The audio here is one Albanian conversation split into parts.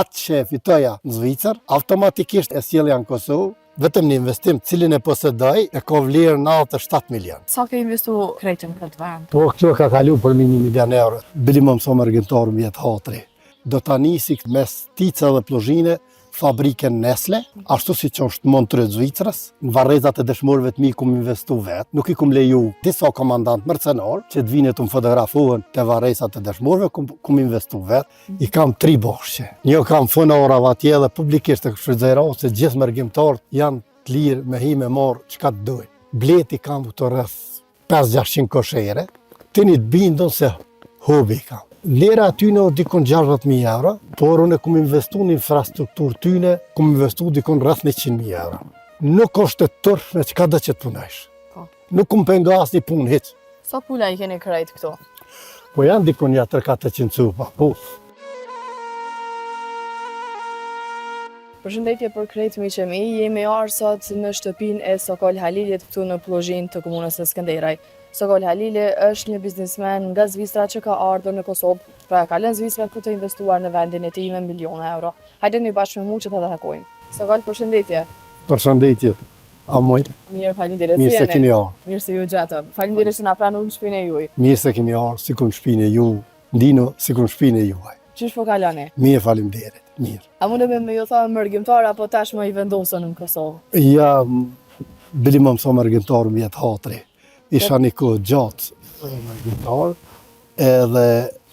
atë që e fitoja në Zvicër, automatikisht e sjellja në Kosovë, vetëm një investim cilin e posedoj e ka vlerë 97 milion. Sa ke investu krejtë në këtë vend? Po, kjo ka kalu për 1 milion euro. Bili më mëso mërgjimtar vjetë hatri. Do ta nisi mes Tica dhe Plozhine fabrikën Nestle, ashtu si që është Montreux Zvicrës, në varrezat e dëshmorëve të mi kum investu vetë, nuk i kum leju disa komandant mërcenar që të vinë të më fotografohen të varrezat e dëshmorëve, kum investu vetë, i kam 3 boshqe. Një kam fonora atje dhe publikisht të shfrytëzoj se gjithë mërgjimtarët janë të lirë me hi me marë çka të dojnë. Bleti kam të rreth 5-600 koshere, të një të bindon se hobi kam. Lera atyne o dikon 60.000 euro, por unë e kum investu në infrastrukturë tyne, kum investu dikon rreth 100.000 euro. Nuk është të tërë në qka dhe që të punajsh. Nuk kum penga asë një punë hiç. Sa pula i keni krejt këto? Po janë dikon 3-400 cupa, po. Përshëndetje për krejt mi që mi, jemi arë sot në shtëpin e Sokol Halilit këtu në Plozhin të komunës së Skënderaj. Sokol Halili është një biznismen nga Zvicra që ka ardhur në Kosovë, pra ka lënë Zvicrën për të investuar në vendin e tij me miliona euro. Hajde një bashkë me mu që të takojmë. Sokol, përshëndetje. Përshëndetje. A moj? Mirë, faleminderit. Mirë se keni ardhur. Mirë se ju gjatëm. Faleminderit që na pranoni në shtëpinë e juaj. Mirë se keni ardhur, sikur në shtëpinë e ju, ndino sikur në shtëpinë e juaj. Qysh po kaloni? Mirë, faleminderit. Mirë. A mundem me ju thonë mërgjimtar apo tashmë i vendosën në Kosovë? Ja, bili më mëso mërgjimtar vjetë hatri. Isha një kohë gjatë mërgjimtar, edhe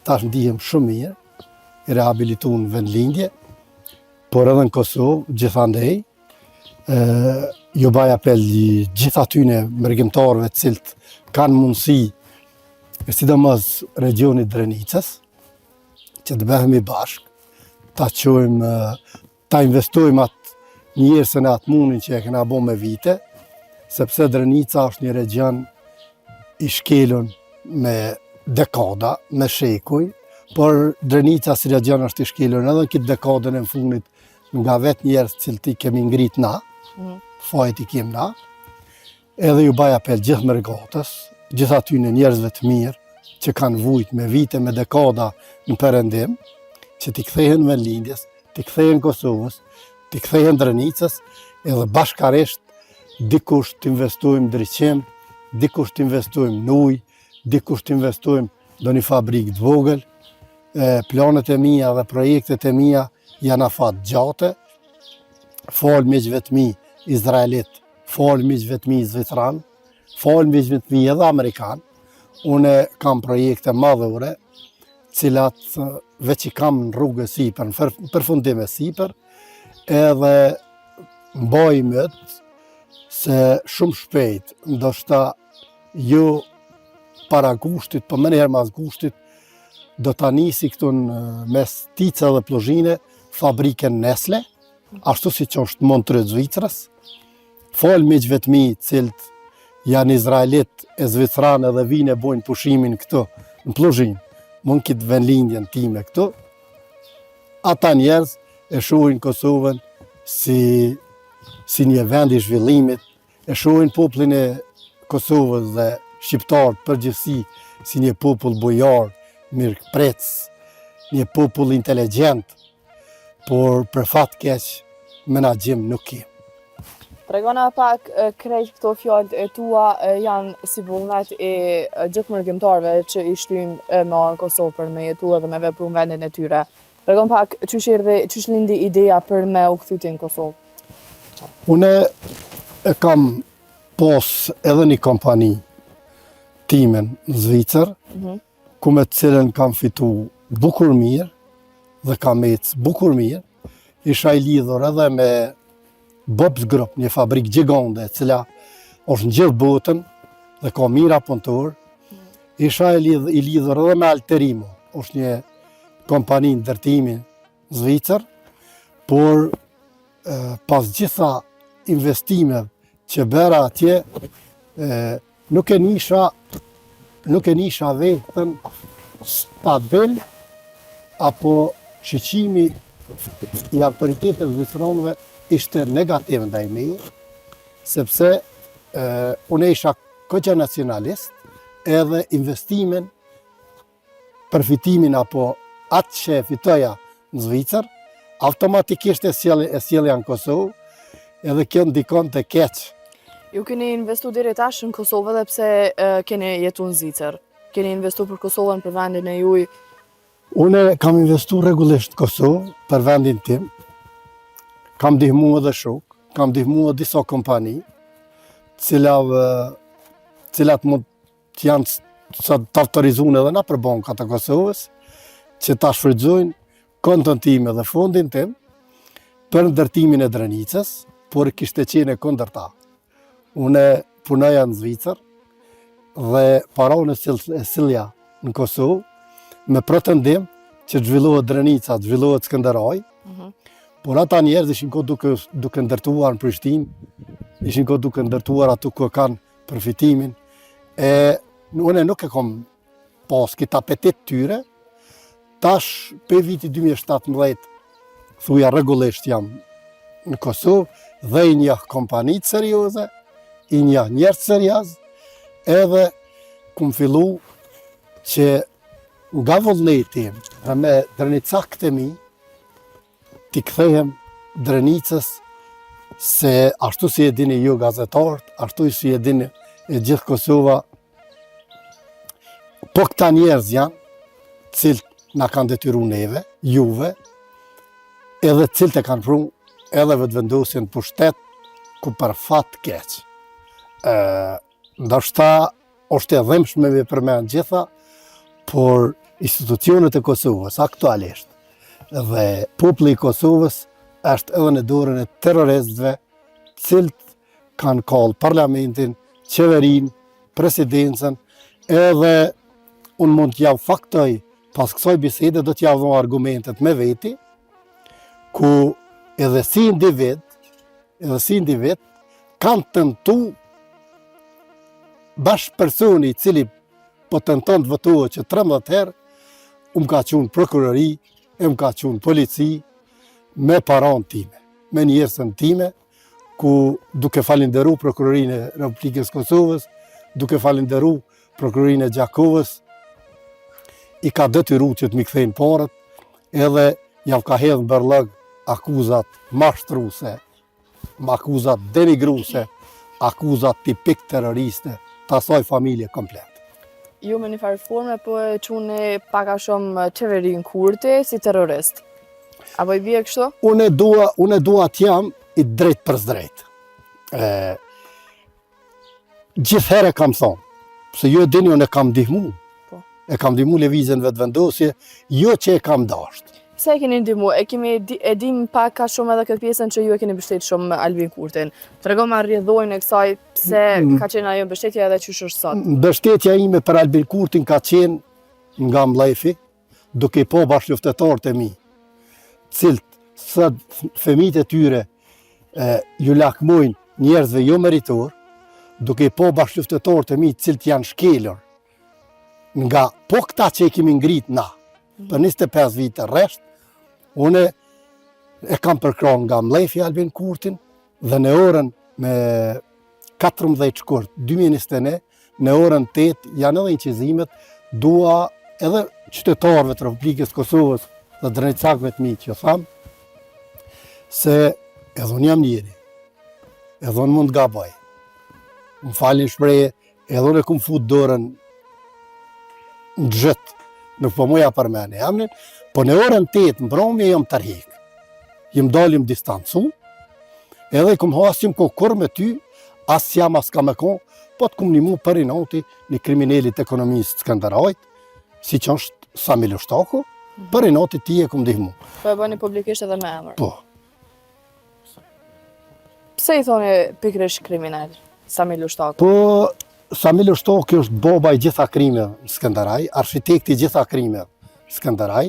tash ndihem shumë mirë, i rehabilitu në vendlindje, por edhe në Kosovë, gjithandej, ju baj apel gjitha tyne mërgjimtarëve cilët kanë mundësi, sidomos regionit Drenicës, që të bëhemi bashkë, ta investojmë atë njerësën e atë mundin që e kena bo me vite, sepse Drenica është një region i shkelun me dekada, me shekuj, por Drenica si region është i shkelun edhe këtë dekadën e në fundit nga vetë njerës cilët i kemi ngrit na, fajt i kem na, edhe ju baj apel gjithë mërgatës, gjithë atyne njerëzve të mirë, që kanë vujt me vite, me dekada në perëndim, që t'i kthehen vendlindjes, t'i kthehen Kosovës, t'i kthehen Drenicës, edhe bashkarisht dikush t'investojmë ndriçim, dikush t'investojmë në ujë, dikush t'investojmë do një fabrikë të vogël. Planet e mia dhe projektet e mia janë afat gjate. Falë miqve të mi izraelit, falë miqve të mi zvicran, falë miqve të mi edhe amerikan. Une kam projekte madhore, cilat veç i kam në rrugë e sipër, në përfundim e sipër, edhe mbaj mëtë se shumë shpejt, ndoshta jo para gushtit, po më njëherë mas gushtit, do ta nisi këtu në mes Tica dhe Plozhine fabrikën Nestle, ashtu si që është Montreux Zvicrës. Falë miqve të mi cilët janë izraelit e zvicranë edhe vinë e bojnë pushimin këtu në Plozhinë, mund këtë vendlindjen time këtu. Ata njerëz e shohin Kosovën si një vend i zhvillimit, e shohin popullin e Kosovës dhe shqiptarët përgjithësi si një popull bujar, mirëprec, një popull inteligjent, por për fat keq menaxhim nuk ke. Tregona pak krejt këto fjalët e tua janë si vullnet e gjithë mërgjimtarëve që i shtyjnë në Kosovë për me jetu edhe me vepru në vendin e tyre. Tregon pak çysh lindi ideja për me u kthyti në Kosovë? Une e kam pas edhe një kompani timen në Zvicër, ku me të cilën kam fitu bukur mirë dhe kam ecë bukur mirë. Isha i lidhur edhe me Bob's Group, një fabrikë gjigande, cila është në gjithë botën dhe ka mira punëtor. Isha i lidhur edhe me Alterimo, është një kompani ndërtimi në Zvicër, por pas gjitha investimeve që bëra atje, nuk e nisha vetën stabil, apo shiqimi i autoritetet zvicranëve ishte negativ ndaj meje, sepse unë isha kogja nacionalist, edhe investimin, përfitimin apo atë që fitoja në Zvicër, automatikisht e sjellja në Kosovë, edhe kjo ndikon të keq. Ju keni investu deri tash në Kosovë dhe pse keni jetu në Zvicër? Keni investu për Kosovën, për vendin e juj? Une kam investu rregullisht në Kosovë për vendin tim. Kam ndihmu edhe shok, kam ndihmu edhe disa kompani, cilat mund të janë të autorizuar edhe na për bankat e Kosovës, që ta shfrytëzojnë konton time dhe fondin tim për ndërtimin e Drenicës, por kishte qenë kundërta. Une punoja në Zvicër dhe parone e sillja në Kosovë me pretendim që të zhvillohet Drenica, të zhvillohet Skënderaj, por ata njerëz ishin duke ndërtuar në Prishtinë, ishin duke ndërtuar aty ku kanë përfitimin, e une nuk e kom pas këtë apetit tyre. Tash, për viti 2017, thuja rregullisht jam në Kosovë dhe i njeh kompanitë serioze, i njeh njerëz serioz, edhe kum fillu që nga vullneti dhe me drenicakët e mi, t'i kthehem Drenicës, se ashtu si e dini ju gazetarët, ashtu si e dini e gjithë Kosova, po këta njerëz janë cilët na kanë detyru neve, juve, edhe cilët e kanë pru edhe vetëvendosin pushtet, ku për fat keq. Ndoshta është e dhëmshme me përmend gjitha, por institucionet e Kosovës aktualisht dhe populli i Kosovës është edhe në dorën e terroristëve, cilët kanë kallë parlamentin, qeverinë, presidencën, edhe unë mund t'jav faktoj, pas kësaj bisede do t'jav dhon argumentet me veti, ku edhe si individ, kanë tentu bash personi i cili po tenton të votohet që 13 herë, ka qunë prokurori, ka qunë polici, me paran time, me njerësën time, ku duke falenderu prokurorinë e Republikës Kosovës, duke falenderu prokurorinë e Gjakovës, i ka detyru që të mi kthejnë parët, edhe jav ka hedhë në bërlëg akuzat mashtruse, akuzat denigruse, akuzat tipik terroriste, të asaj familje komplet. Ju me një farë forme po e qunë paka shumë qeverinë kurti si terrorist. Apo i bie kështu? Une dua t'jam i drejt për zdrejt. Gjithherë kam thonë, se ju e dini unë e kam ndihmu. E kam ndihmu lëvizjen vetëvendosje, jo që e kam dashtë. Pse e keni ndihmu? E dim pak ka shumë edhe këtë pjesën që ju e keni mbështetur shumë Albin Kurtin. Trego ma rrjedhojnë e kësaj pse ka qenë ajo mbështetja edhe qysh është sot. Mbështetja ime për Albin Kurtin ka qenë nga mllajfi, duke po bashkëluftetarët e mi, cilët sot fëmijët e tyre ju lakmojnë njerëzve jo meritor, duke po bashkëluftetarët e mi cilët janë shkelur nga po këta që i kemi ngrit na, për 25 vite rresht, une e kam përkran nga mllajfi Albin Kurtin dhe në orën me 14 shkurt 2021, në orën 8 janë edhe inqizimet, dua edhe qytetarëve të Republikës Kosovës dhe drenicakëve të mi që tham, se edhe unë jam njeri, edhe unë mund gaboj. Më falin shpreje, edhe unë e kum fut dorën në gjëtë, nuk po muja përmeni emnin, po në orën 8 mbrëmje jam tërhek. Jem dalim distancu, edhe kum hasim kur me ty, as jam as ka me kon, po të kum një mu për i noti një kriminalit ekonomisë të Skënderajt, si që është Sami Lushtaku, për i noti ti e kum dihmu. Po e bëni publikisht edhe me emër. Po. Pse i thoni pikërisht kriminal, Sami Lushtaku? Po, Sami Lushtaku është baba i gjitha krimeve në Skënderaj, architekti i gjitha krimeve në Skënderaj.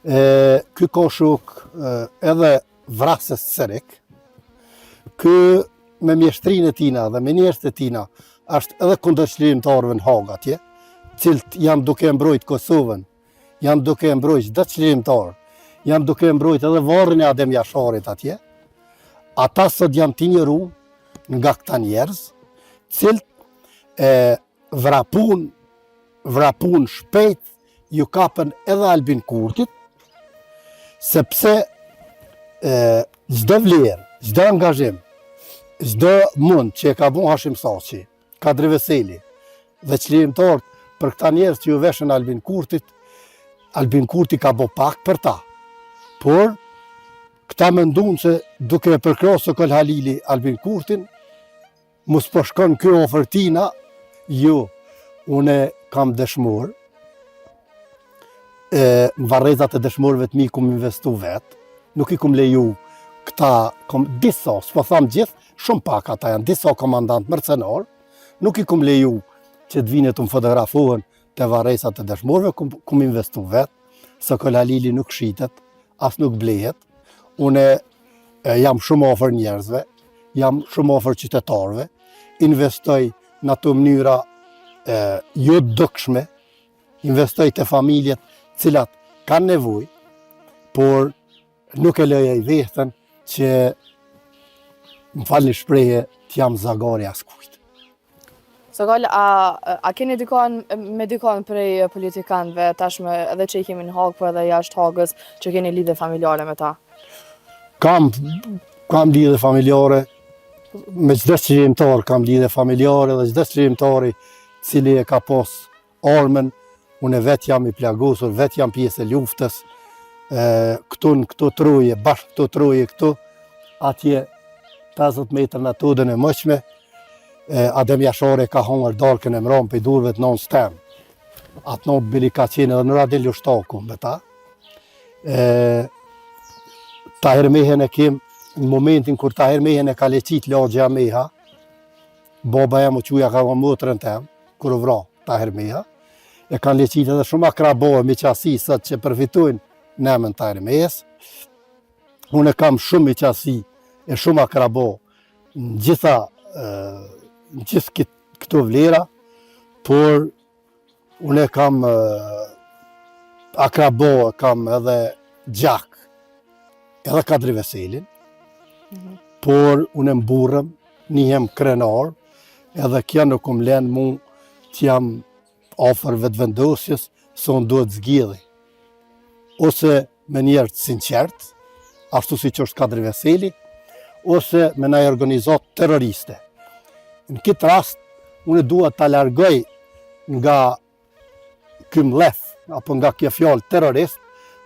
Ky ka shok edhe vrasës Serik, ky me mjeshtrinë e tina dhe me njerëzit e tina është edhe kundër çlirimtarëve në Hagë atje, cilët janë duke mbrojt Kosovën, janë duke mbrojt çdo çlirimtar, janë duke mbrojt edhe varrin e Adem Jasharit atje. Ata sot janë t'injoru nga këta njerëz, cilët vrapun shpejt ju kapën edhe Albin Kurtit, sepse çdo vlerë, çdo angazhim, çdo mund që e ka bu Hashim Thaçi, Kadri Veseli dhe çlirimtarët për këta njerëz që ju veshën Albin Kurtit, Albin Kurti ka bo pak për ta. Por, këta mendun se duke e përkrosë Sokol Halili Albin Kurtin, mos po shkon kjo ofertina, jo, une kam dëshmor, në varrezat e dëshmorëve të mi kum investu vetë, nuk i kum leju këta, disa, s'po tham gjithë, shumë pak ata janë, disa komandant mercenar, nuk i kum leju që të vinë të më fotografohen të varrezat e dëshmorëve, kum investu vetë, Sokol Halili nuk shitet, as nuk blehet, une jam shumë ofër njerëzve, jam shumë ofër qytetarëve, investoj në ato mënyra jo dukshme, investoj të familjet cilat kanë nevoj, por nuk e lëja i vetën që më falni shpreje të jam zagari as kujt. Sokol, a keni me dikon prej politikanëve tashme edhe që i kemi në Hagë, po edhe jashtë Hagës, që keni lidhje familjare me ta? Kam lidhje familjare, me çdo çlirimtar kam lidhje familjare dhe çdo çlirimtari cili e ka pas armën, unë vetë jam i plagosur, vetë jam pjesë e luftës, këto troje, bashkë këto troje këtu, atje 50 metrë në todën e mëqme, Adem Jashari ka hongër darkën e mram për i durve të non stem. Atë non bili ka qenë edhe në Radel Jushtaku me ta. Tahir Mehen e kem, në momentin kur Tahir Mehen e ka leqit lagja Meha, baba jam u quja ka më motrën tem, kur u vra Tahir Meha, e kanë leqit edhe shumë akrabohe me qasi sot që përfitojnë nemën Tahir Mehes. Unë kam shumë me qasi e shumë akrabo në gjithë këto vlera, por unë kam akrabo, kam edhe gjak, edhe Kadri Veselin, por unë më burëm, njëhem krenar, edhe kja nuk më lenë mu që jam afer vetëvendosjes, se unë duhet zgjidhi. Ose me njerë të sinqert, ashtu si që është Kadri Veseli, ose me nëjë organizat terroriste. Në këtë rast, unë duhet të largoj nga ky mlef, apo nga kjo fjallë terrorist,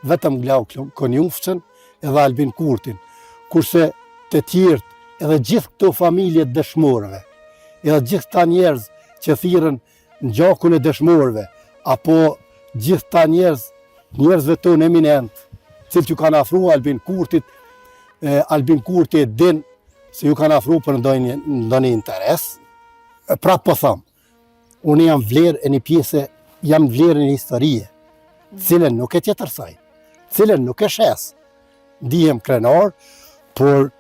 vetëm Glau Konjufçën edhe Albin Kurtin, kurse të tjertë edhe gjithë këto familje dëshmorëve, edhe gjithë ta njerëz që thiren në gjakun e dëshmorëve, apo gjithë ta njerëzve tonë eminent, cilë që kanë afru Albin Kurtit, Albin Kurti e din se ju kanë afru për ndonjë interes. Pra po thamë, unë jam vlerë e një pjesë, jam vlerë e një historie, cilën nuk e tjetërsaj, cilën nuk e shes. Ndihem krenar, por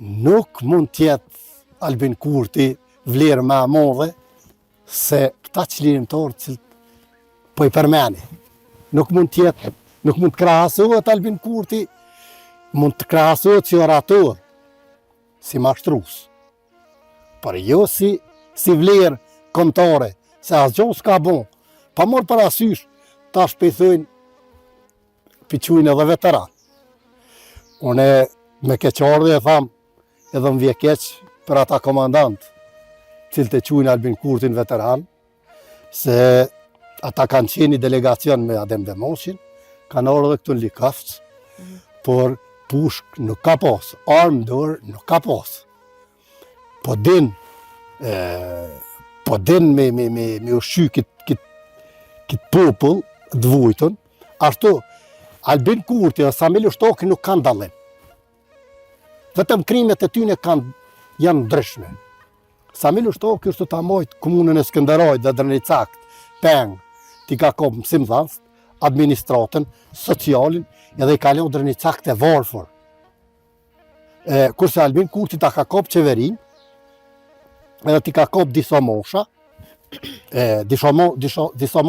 nuk mund tjetë Albin Kurti vlerë me modhe se këta çlirimtarë cilë po i përmeni. Nuk mund tjetë, nuk mund të krahasohet Albin Kurti, mund të krahasohet si orator, si mashtrus. Por jo si vlerë kombëtare, se asgjë s'ka bon. Pa morë parasysh, ta shpejthojnë piqujnë edhe veteran. Une me keqardhje e tham, edhe më vje keq për ata komandant, cilë të quajnë Albin Kurtin veteran, se ata kanë qenë delegacion me Adem Demoshin, kanë orë dhe këtu në Likafc, por pushk nuk ka pas, armë dorë nuk ka pas. Po din me ushqy këtë popull dvujtën, ashtu Albin Kurti dhe Samil Ushtoki nuk kanë dallim. Vetëm krimet e tyne janë ndryshme. Samil Ushtoki është ta mojtë komunën e Skënderajt dhe Drënicakt, peng, ti ka kopë mësimdhanst, administratën, socialin, edhe i ka leo Drënicakt e varfër. Kurse Albin Kurti ta ka kopë qeverin, edhe ti ka kopë disa mosha, disa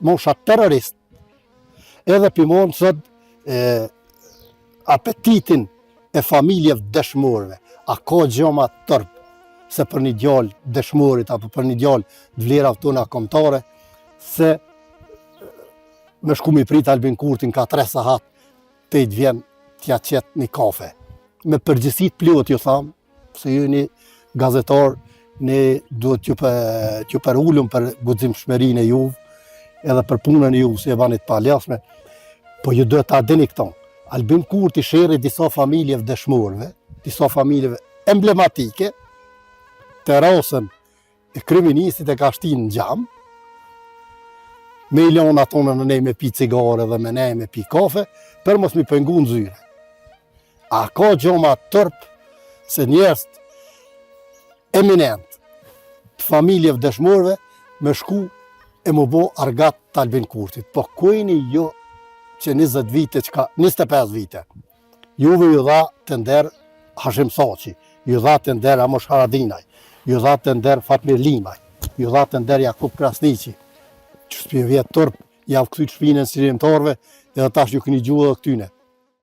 mosha terrorist, edhe pimonë sot apetitin e familjeve dëshmorëve. A ka gjoma tërpë se për një djallë dëshmorit, apo për një djallë vlerave tona kombëtare, se me shku mi prit Albin Kurtin ka 3 sahat, të i vjen t'ja qetë një kafe. Me përgjësit plot ju thamë, se ju një gazetar, ne duhet t'ju për ullum për guxim shmerinë e juve, edhe për punën e juve, se e banit paljashme, po ju duhet ta dini këto. Albin Kurti sherri disa familjeve dëshmorëve, disa familjeve emblematike, të rasën e kryeministit e ka shtinë në gjam, me i lanë atone në nej me pi cigare dhe me nej me pi kafe, për mos mi pengu në zyre. A ka gjoma tërp se njerëz eminent, të familjeve dëshmorëve, me shku e më bo argat të Albin Kurtit. Po kujni jo që 20 vite, 25 vite, juve ju dha të nder Hashim Thaçi, ju dha të nder Amosh Haradinaj, ju dha të nder Fatmir Limaj, ju dha të nder Jakub Krasniqi, që s'pje vjetë tërp, javë këtyt shpinën sirimtarve, edhe tash ju këni gjuhë dhe këtyne.